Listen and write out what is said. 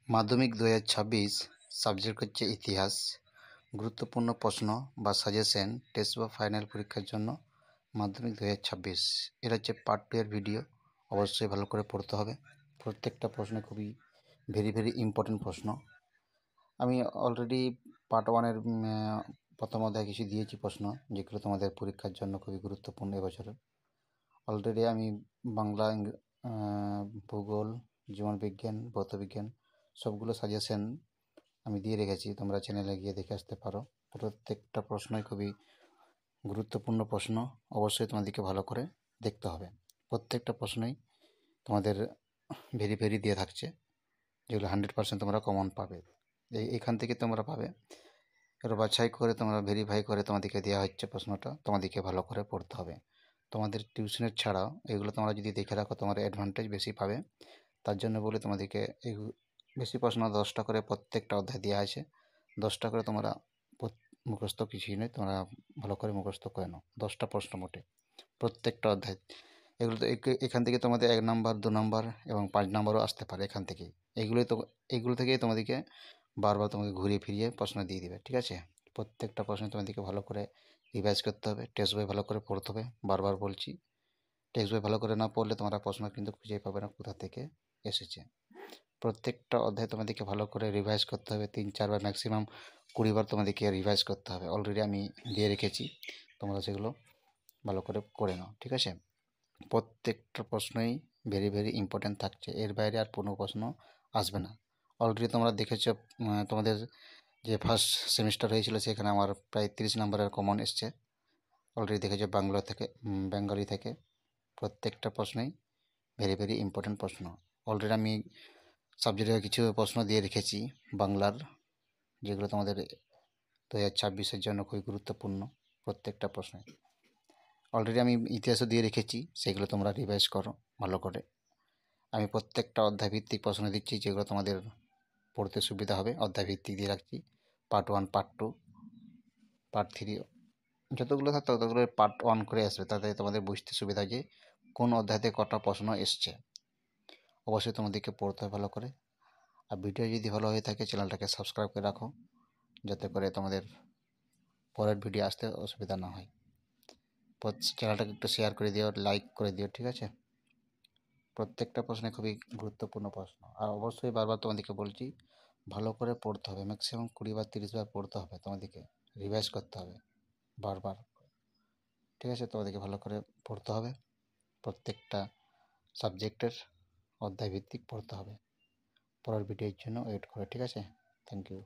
মাধ্যমিক ২০২৬ সাবজেক্ট হচ্ছে ইতিহাস। গুরুত্বপূর্ণ প্রশ্ন বা সাজেশন টেস্ট বা ফাইনাল পরীক্ষার জন্য মাধ্যমিক ২০২৬ এটা হচ্ছে পার্ট 2 এর ভিডিও। অবশ্যই ভালো করে পড়তে হবে। প্রত্যেকটা প্রশ্ন খুবই ভেরি ইম্পর্টেন্ট প্রশ্ন। আমি অলরেডি পার্ট 1 এর প্রথম অধ্যায় কিছু দিয়েছি প্রশ্ন, যেগুলো তোমাদের পরীক্ষার জন্য খুবই গুরুত্বপূর্ণ এবছরে। অলরেডি আমি বাংলা, ভূগোল, জীবনবিজ্ঞান, ভৌতবিজ্ঞান সবগুলো সাজেশন আমি দিয়ে রেখেছি। তোমরা চ্যানেলে গিয়ে দেখে আসতে পারো। প্রত্যেকটা প্রশ্নই খুবই গুরুত্বপূর্ণ প্রশ্ন। অবশ্যই তোমাদেরকে ভালো করে দেখতে হবে। প্রত্যেকটা প্রশ্নই তোমাদের ভেরি দিয়ে থাকছে, যেগুলো 100% তোমরা কমন পাবে। এইখান থেকে তোমরা পাবে। এর বাছাই করে তোমরা ভেরিফাই করে তোমাদেরকে দেওয়া হচ্ছে প্রশ্নটা। তোমাদেরকে ভালো করে পড়তে হবে। তোমাদের টিউশনের ছাড়াও এগুলো তোমরা যদি দেখে রাখো তোমার অ্যাডভান্টেজ বেশি পাবে। তার জন্য বলে তোমাদেরকে এই বেশি প্রশ্ন 10টা করে প্রত্যেকটা অধ্যায় দেওয়া আছে। 10টা করে তোমরা মুখস্থ কিছুই নেই, তোমরা ভালো করে মুখস্থ করে নাও। 10টা প্রশ্ন মোটে প্রত্যেকটা অধ্যায়। এগুলো তো এখান থেকে তোমাদের 1 নাম্বার, 2 নাম্বার এবং 5 নাম্বারও আসতে পারে এখান থেকেই। এইগুলো থেকেই তোমাদেরকে বারবার তোমাকে ঘুরিয়ে ফিরিয়ে প্রশ্ন দিয়ে দিবে, ঠিক আছে? প্রত্যেকটা প্রশ্ন তোমাদেরকে ভালো করে রিভাইজ করতে হবে। টেক্সট বই ভালো করে পড়তে হবে। বারবার বলছি, টেক্সট বই ভালো করে না পড়লে তোমরা প্রশ্ন কিন্তু খুঁজে পাবে না কোথা থেকে এসেছে। প্রত্যেকটা অধ্যায় তোমাদেরকে ভালো করে রিভাইজ করতে হবে। 3-4 বার, ম্যাক্সিমাম 20 বার তোমাদেরকে রিভাইজ করতে হবে। অলরেডি আমি দিয়ে রেখেছি, তোমরা সেগুলো ভালো করে করে নাও, ঠিক আছে? প্রত্যেকটা প্রশ্নই ভেরি ইম্পর্ট্যান্ট থাকছে। এর বাইরে আর কোনো প্রশ্ন আসবে না। অলরেডি তোমরা দেখেছো, তোমাদের যে ফার্স্ট সেমিস্টার হয়েছিল সেখানে আমার প্রায় 30 নম্বরের কমন এসছে। অলরেডি দেখেছো বেঙ্গলি থেকে প্রত্যেকটা প্রশ্নই ভেরি ইম্পর্ট্যান্ট প্রশ্ন। অলরেডি আমি সাবজেক্টের কিছু প্রশ্ন দিয়ে রেখেছি বাংলার, যেগুলো তোমাদের 2026-এর জন্য খুবই গুরুত্বপূর্ণ প্রত্যেকটা প্রশ্নে। অলরেডি আমি ইতিহাসও দিয়ে রেখেছি, সেগুলো তোমরা রিভাইজ করো ভালো করে। আমি প্রত্যেকটা অধ্যায় ভিত্তিক প্রশ্ন দিচ্ছি, যেগুলো তোমাদের পড়তে সুবিধা হবে। অধ্যায় ভিত্তিক দিয়ে রাখছি। পার্ট 1, পার্ট 2, পার্ট 3 যতগুলো থাকে ততগুলো পার্ট 1 করে আসবে, তাতে তোমাদের বুঝতে সুবিধা যে কোন অধ্যায়তে কটা প্রশ্ন এসছে। অবশ্যই তোমাদেরকে পড়তে হবে ভালো করে। আর ভিডিও যদি ভালো হয়ে থাকে চ্যানেলটাকে সাবস্ক্রাইব করে রাখো, যাতে করে তোমাদের পরের ভিডিও আসতে অসুবিধা না হয়। চ্যানেলটাকে একটু শেয়ার করে দিও, লাইক করে দিও, ঠিক আছে? প্রত্যেকটা প্রশ্নে খুবই গুরুত্বপূর্ণ প্রশ্ন। আর অবশ্যই বারবার তোমাদেরকে বলছি, ভালো করে পড়তে হবে। ম্যাক্সিমাম 20 বার 30 বার পড়তে হবে। তোমাদেরকে রিভাইজ করতে হবে বারবার, ঠিক আছে? তোমাদেরকে ভালো করে পড়তে হবে। প্রত্যেকটা সাবজেক্টের অধ্যায় ভিত্তিক পড়তে হবে। পরের ভিডিওর জন্য ওয়েট করো, ঠিক আছে? Thank you.